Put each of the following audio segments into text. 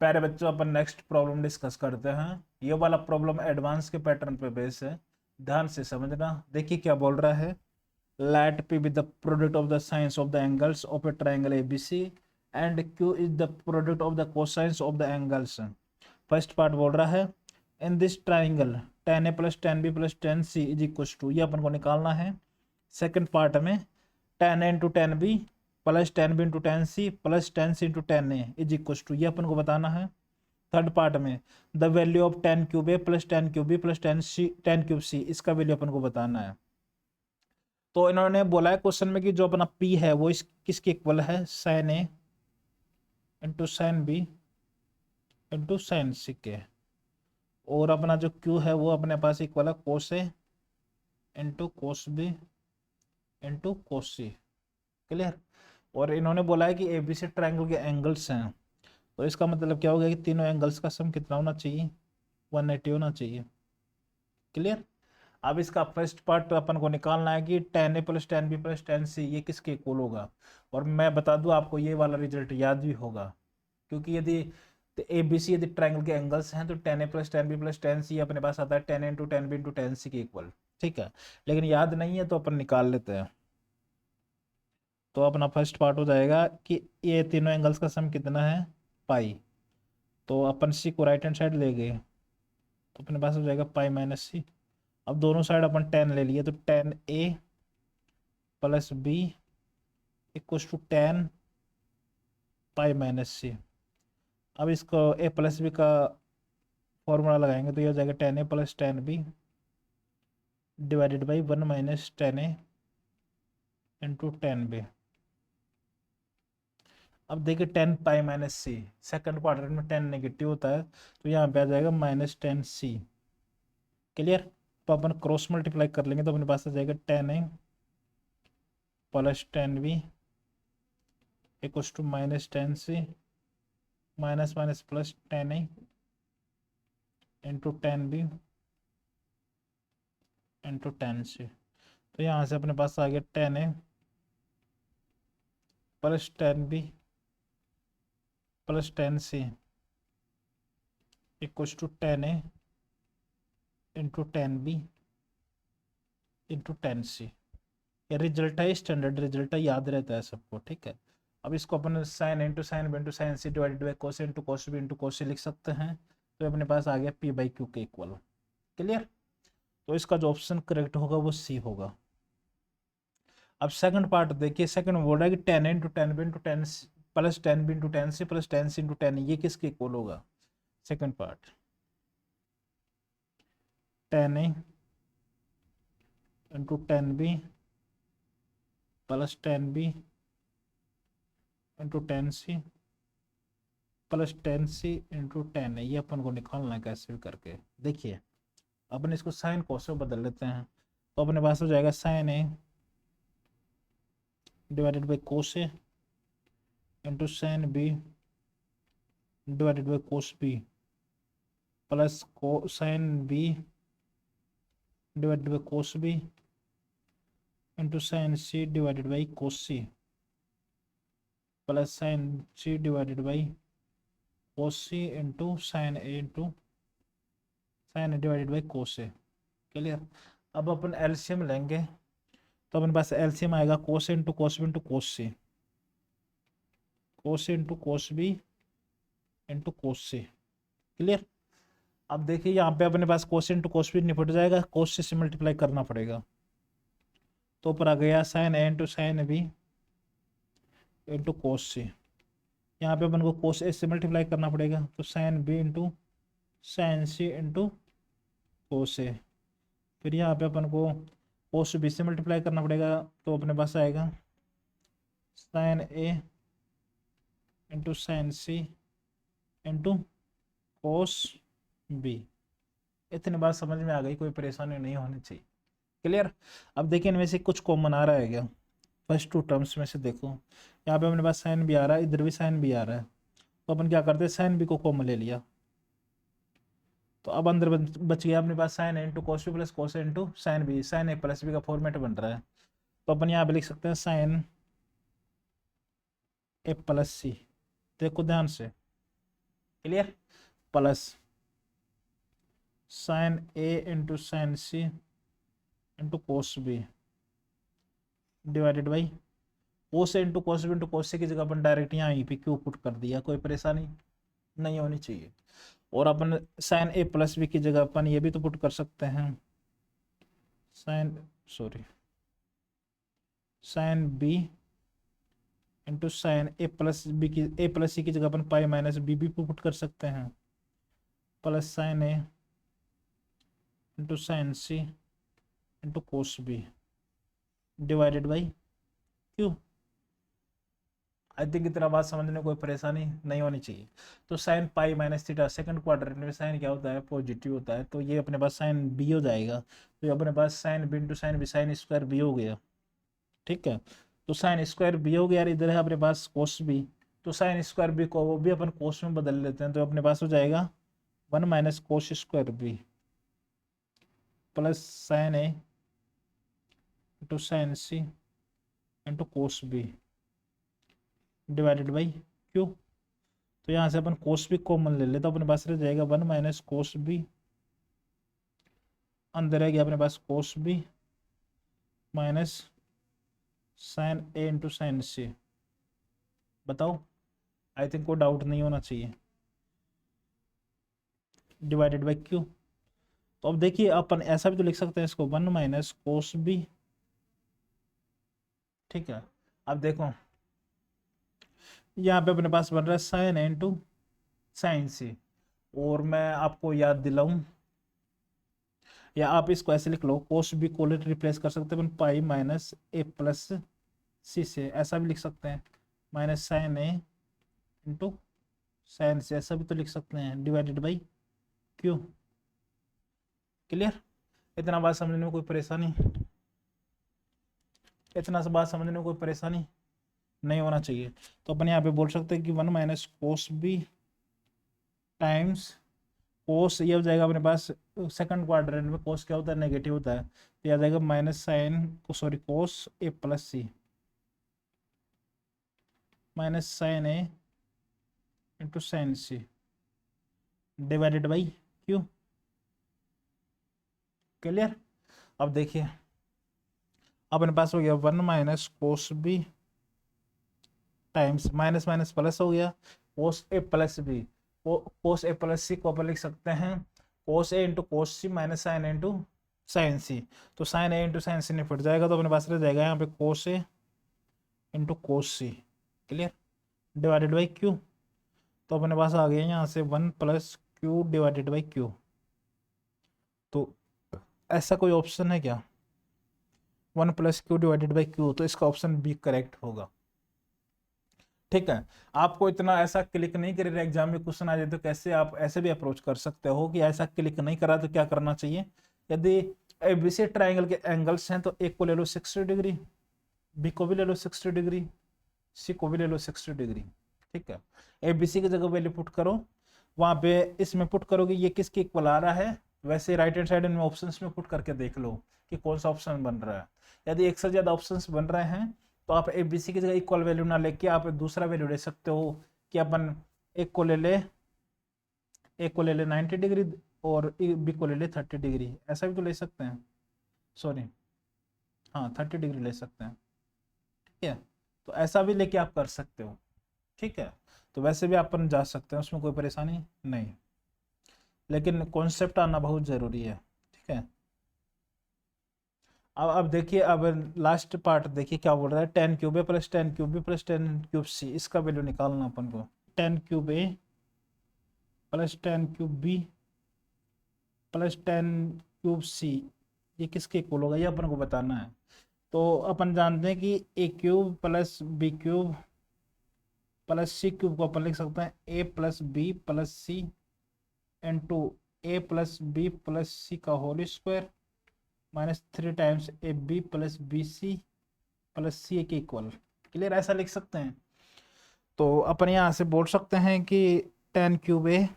प्यारे बच्चों, अपन next problem discuss करते हैं। ये वाला प्रॉब्लम एडवांस के पैटर्न पे बेस है, ध्यान से समझना। देखिए क्या बोल रहा है। Let P be the product of the sines of the angles of a triangle ABC and Q is the product of the cosines of the angles। First part बोल रहा है in this triangle tan A plus tan B plus tan C is equal to, ये अपन को निकालना है। Second part में tan A into tan B plus tan B into tan C plus tan C into tan A is equal to, ये अपन को बताना है। थर्ड पार्ट में the value of tan cube A प्लस tan cube B plus tan cube C, इसका value अपन को बताना है। तो इन्होंने बोला है क्वेश्चन में कि जो अपना P है वो किसके इक्वल है, sin A into sin B into sin C के, और अपना जो Q है वो अपने पास इक्वल है cos A into cos B into cos C। Clear. और इन्होंने बोला है कि ABC ट्रायंगल के एंगल्स हैं, तो इसका मतलब क्या हो गया कि तीनों एंगल्स का सम कितना होना चाहिए, 180 होना चाहिए। क्लियर। अब इसका फर्स्ट पार्ट अपन को निकालना है कि tan A प्लस tan B plus tan C ये किसके इक्वल होगा। और मैं बता दूं आपको ये वाला रिजल्ट याद भी होगा, क्योंकि यदि ABC यदि ट्रायंगल के एंगल्स हैं तो tan A प्लस tan B plus tan C अपने पास आता है tan A into tan B into tan C के इक्वल। ठीक है, लेकिन याद नहीं है तो अपन निकाल लेते हैं। तो अपना फर्स्ट पार्ट हो जाएगा कि ये तीनों एंगल्स का सम कितना है, पाई। तो अपन सी को राइट हैंड साइड ले गए तो अपने पास हो जाएगा पाई माइनस सी। अब दोनों साइड अपन टेन ले लिए तो ten A plus B equal to ten pi minus C. अब इसको ए प्लस बी का फॉर्मूला लगाएंगे तो ये हो जाएगा ten A plus ten B divided by 1 minus ten A into ten B. अब देखिए 10 pi minus C, second quadrant में 10 नेगेटिव होता है तो यहाँ पे आ जाएगा माइनस 10 सी। क्लियर। तो अपन क्रॉस मल्टीप्लाई कर लेंगे तो अपने पास आ जाएगा 10 A plus 10 B equal to minus 10 C minus minus plus 10 A into 10 B into 10 C. तो यहाँ से अपने पास आ गया 10 A plus 10 B plus 10 C equal to 10 A into 10 B into 10 C. ये रिजल्ट है, स्टैंडर्ड रिजल्ट है, याद रहता है सबको। ठीक है। अब इसको अपन sine into sine B into sine C divided by cos into cos B into cos C लिख सकते हैं। तो अपने पास आ गया पी बाई क्यू के इक्वल। क्लियर। तो इसका जो ऑप्शन करेक्ट होगा वो सी होगा। अब सेकंड पार्ट देखिए, सेकंड बोल रहा है कि ten into ten B into ten plus ten B into ten C plus ten C into ten, ये किसके इक्वल होगा। Second part ten A into ten B plus ten B into ten C plus ten C into ten है, ये अपन को निकालना है कैसे भी करके। देखिए अपन इसको साइन कोस में बदल लेते हैं तो अपने पास हो जाएगा sine A divided by cos A into sine B divided by cos B plus sine B divided by cos B into sine C divided by cos C plus sine C divided by cos C into sine A into sine A divided by cos A. Clear. अब अपन LCM लेंगे तो अपन पास LCM आएगा cos into cos B into cos C, cos into cos B into cos c. Clear. अब देखिए यहाँ पे अपने पास कोस इंटू कोस बी निपट जाएगा, कोस से मल्टीप्लाई करना पड़ेगा। तो ऊपर आ गया साइन ए into sine B into cos C. यहाँ पे अपन को कोस ए से मल्टीप्लाई करना पड़ेगा तो साइन बी इंटू साइन सी इंटू कोस ए। फिर यहाँ पे अपन को कोस बी से मल्टीप्लाई करना पड़ेगा तो अपने पास आएगा साइन ए इंटू साइन सी इंटू कोस बी। इतनी बात समझ में आ गई, कोई परेशानी नहीं होनी चाहिए। क्लियर। अब देखिए इनमें से कुछ कॉमन आ रहा है क्या, फर्स्ट टू टर्म्स में से देखो, यहाँ पे अपने पास साइन भी आ रहा है, इधर भी साइन भी आ रहा है, तो अपन क्या करते हैं साइन बी को कॉमन ले लिया। तो अब अंदर बच गया अपने पास sine A into cos B plus cos A into sine b, sine a plus B का फॉर्मेट बन रहा है। तो अपन यहाँ पे लिख सकते हैं साइन ए प्लस सी। देखो ध्यान से, clear, plus sine A into sine C into cos B divided by cos A into cos B into cos c की जगह अपन डायरेक्ट यहाँ यहीं पे क्यू पुट कर दिया, कोई परेशानी नहीं होनी चाहिए। और अपन साइन ए प्लस बी की जगह अपन ये भी तो पुट कर सकते हैं, sine sorry sine B into sine a plus b की ए प्लस सी की जगह अपन पाई माइनस बी भी पुट कर सकते हैं, plus sine A into sine C into cos B divided by q. I think इतना बात समझने में कोई परेशानी नहीं होनी चाहिए। तो sine pi minus theta second quadrant में साइन क्या होता है, पॉजिटिव होता है, तो ये अपने पास साइन बी हो जाएगा। तो ये अपने पास sine B into sine b sine square b हो गया, ठीक है। तो साइन स्क्वायर बी हो गया, इधर है अपने पास कोस बी, तो साइन स्क्वायर बी को वो भी अपन कोस में बदल लेते हैं, तो अपने पास हो जाएगा 1 minus cos square B plus sine A into sine C into cos B divided by Q. तो यहाँ से अपन कोस बी कॉमन ले लेते, तो अपने पास रह जाएगा 1 माइनस कोस बी, अंदर रह गया अपने पास कोस बी माइनस साइन ए इंटू साइन सी। बताओ, आई थिंक कोई डाउट नहीं होना चाहिए, डिवाइडेड बाई क्यू। तो अब देखिए अपन ऐसा भी तो लिख सकते हैं इसको 1 माइनस कोस बी, ठीक है। अब देखो यहाँ पे अपने पास बन रहा है साइन ए इंटू साइन सी, और मैं आपको याद दिलाऊं, या आप इसको ऐसे लिख लो, कोस बी को रिप्लेस कर सकते हैं पाई माइनस ए प्लस सी से, ऐसा भी लिख सकते हैं, माइनस साइन ए इंटू साइन सी, ऐसा भी तो लिख सकते हैं, डिवाइडेड बाई क्यू। क्लियर, इतना बात समझने में कोई परेशानी, इतना सा बात समझने में कोई परेशानी नहीं होना चाहिए। तो अपन यहाँ पे बोल सकते हैं कि 1 माइनस कोस बी टाइम्स कोस, ये हो जाएगा अपने पास सेकंड क्वाड्रेंट में कोस क्या होता है, नेगेटिव होता है, तो यह आ जाएगा minus sine sorry cos A plus C minus sine A into sine C divided by Q. Clear, अब देखिए अपने पास हो गया 1 minus cos B times minus minus plus हो गया cos A plus B, cos A plus C को अपन लिख सकते हैं कोस ए into cos C minus sine ए इंटू साइन सी। तो साइन ए इंटू साइन सी निपट जाएगा, तो अपने पास रह जाएगा यहाँ पे cos A into cos c, clear, divided by Q. तो अपने पास आ गया यहाँ से 1 plus q divided by Q. तो ऐसा कोई ऑप्शन है क्या, 1 plus q divided by Q, तो इसका ऑप्शन बी करेक्ट होगा, ठीक है। आपको इतना ऐसा क्लिक नहीं करेगा एग्जाम में क्वेश्चन आ जाए, तो कैसे आप ऐसे भी अप्रोच कर सकते हो कि ऐसा क्लिक नहीं करा तो क्या करना चाहिए। यदि एबीसी ट्राइंगल के एंगल्स हैं तो एक को ले लो 60 डिग्री, बी को भी ले लो 60 डिग्री, सी को भी ले लो 60 डिग्री, ठीक है। एबीसी की जगह वैल्यू पुट करो, वहां पे इसमें पुट करोगे ये किसके इक्वल आ रहा है, वैसे राइट हैंड साइड में ऑप्शंस में पुट करके देख लो कि कौन सा ऑप्शन बन रहा है। यदि एक से ज्यादा ऑप्शंस बन रहे हैं तो आप ए बी सी की जगह इक्वल वैल्यू ना लेके आप दूसरा वैल्यू ले सकते हो, कि अपन एक को ले ले 90 डिग्री और बी को ले ले 30 डिग्री, ऐसा भी तो ले सकते हैं, सॉरी हाँ 30 डिग्री ले सकते हैं, ठीक है। तो ऐसा भी लेके आप कर सकते हो, ठीक है। तो वैसे भी अपन जा सकते हैं, उसमें कोई परेशानी नहीं, लेकिन कॉन्सेप्ट आना बहुत ज़रूरी है, ठीक है। अब देखिए, अब लास्ट पार्ट देखिए क्या बोल रहा है, 10 cube a plus 10 cube b plus 10 cube c, इसका वैल्यू निकालना अपन को। 10 cube a plus 10 cube b plus 10 cube c, ये किसके इक्वल होगा, ये अपन को बताना है। तो अपन जानते हैं कि a cube plus b cube plus c cube को अपन लिख सकते हैं a plus b plus c into a plus b plus c का whole square minus 3 times a b plus b c plus c के इक्वल। क्लियर, ऐसा लिख सकते हैं। तो अपन यहाँ से बोल सकते हैं कि 10 cube a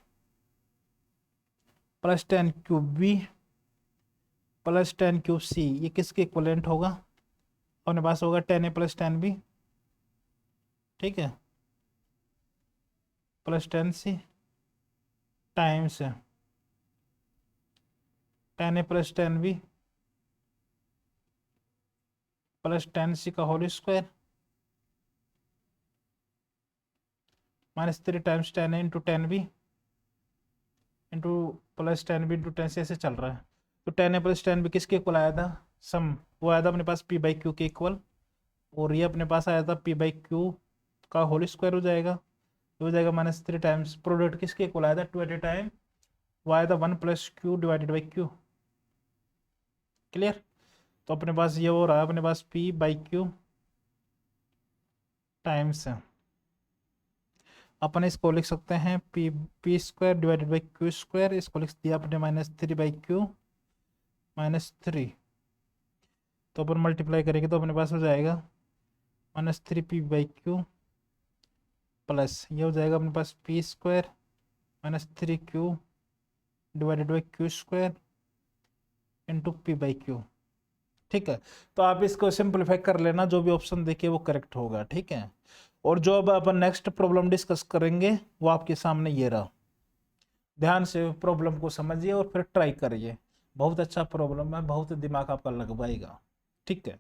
plus 10 cube b plus 10 cube c, ये किसके इक्वलेंट होगा, अपने पास होगा 10 ए प्लस 10 बी, ठीक है, plus 10 c times 10a plus 10b plus 10c का whole square -3 times 10a into 10b into plus 10b into 10c ऐसे चल रहा है। तो 10a प्लस 10b किसके इक्वल आया था? सम, वो आया था अपने पास p बाई क्यू के इक्वल, और ये अपने पास आया था p बाई क्यू का होल स्क्वायर हो जाएगा, हो जाएगा -3 टाइम्स प्रोडक्ट किसके इक्वल आया था 2 एट ए टाइम, वो आया था 1 plus q divided by Q. Clear? तो अपने पास ये हो रहा है अपने पास p बाई क्यू टाइम्स, अपन इसको लिख सकते हैं P square divided by q square, इसको लिख दिया अपने -3 बाई क्यू -3, तो अपन मल्टीप्लाई करेंगे तो अपने पास हो जाएगा -3p बाई क्यू प्लस ये हो जाएगा अपने पास p square -3q divided by q square into p by q. ठीक है, तो आप इसको सिंप्लीफाई कर लेना, जो भी ऑप्शन देखिए वो करेक्ट होगा। ठीक है, और जो अब अपन नेक्स्ट प्रॉब्लम डिस्कस करेंगे वो आपके सामने ये रहा। ध्यान से प्रॉब्लम को समझिए और फिर ट्राई करिए, बहुत अच्छा प्रॉब्लम है, बहुत दिमाग आपका लगवाएगा। ठीक है,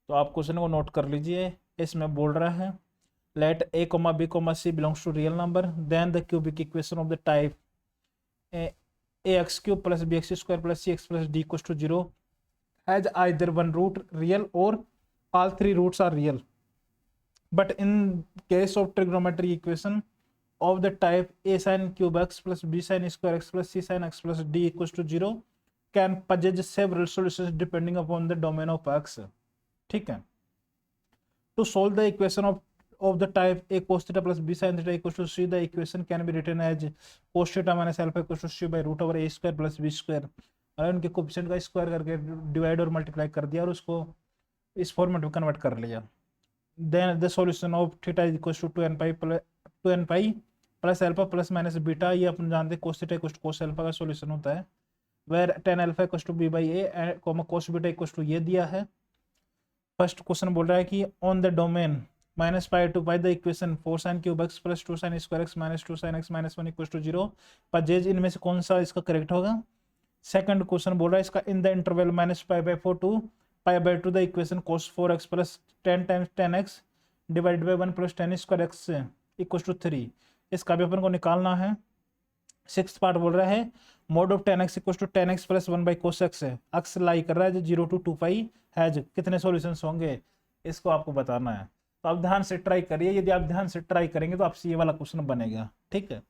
तो आप क्वेश्चन को नोट कर लीजिए। इसमें बोल रहा है late a, b, c belongs to real number, then the cubic equation of the type ax cube plus bx square plus cx plus d equals to 0 has either one root real or all three roots are real. But in case of trigonometry equation of the type a sin cube x plus b sin square x plus c sin x plus d equals to 0 can possess several solutions depending upon the domain of x. ठीक है, to solve the equation of the type a cos theta plus b sin theta equals to c, the equation can be written as cos theta minus alpha equals to c by root over a square plus b square। अगर उनके coefficient का square करके divide और multiply कर दिया और उसको इस फॉर्मेट में कन्वर्ट कर लिया, then the solution of theta is equals to 2n pi plus alpha plus minus beta, ये अपन जानते हैं cos theta equals to cos alpha का सॉल्यूशन होता है, where tan alpha equals to b by a comma cos beta equals to ये दिया है। फर्स्ट क्वेश्चन बोल रहा है कि on the domain -π to π the equation 4 sin cube x plus 2 sin square x minus 2 sin x minus 1 equals to 0 पजेज इनमें से कौन सा इसका करेक्ट होगा? सेकंड क्वेश्चन बोल रहा है इसका in the interval -π/4 to π/2 the equation cos 4x plus 10 times 10x divided by 1 plus 10 square x equals to 3, इसका भी अपन को निकालना है। सिक्स्थ पार्ट बोल रहा है mod of 10x equals to 10x plus 1 by cos x है, अक्स लाई कर रहा है जो 0 to 2π है, कितने सॉल्यूशंस होंगे इसको आपको बताना है। तो आप ध्यान से ट्राई करिए, यदि आप ध्यान से ट्राई करेंगे तो आपसे ये वाला क्वेश्चन बनेगा। ठीक है,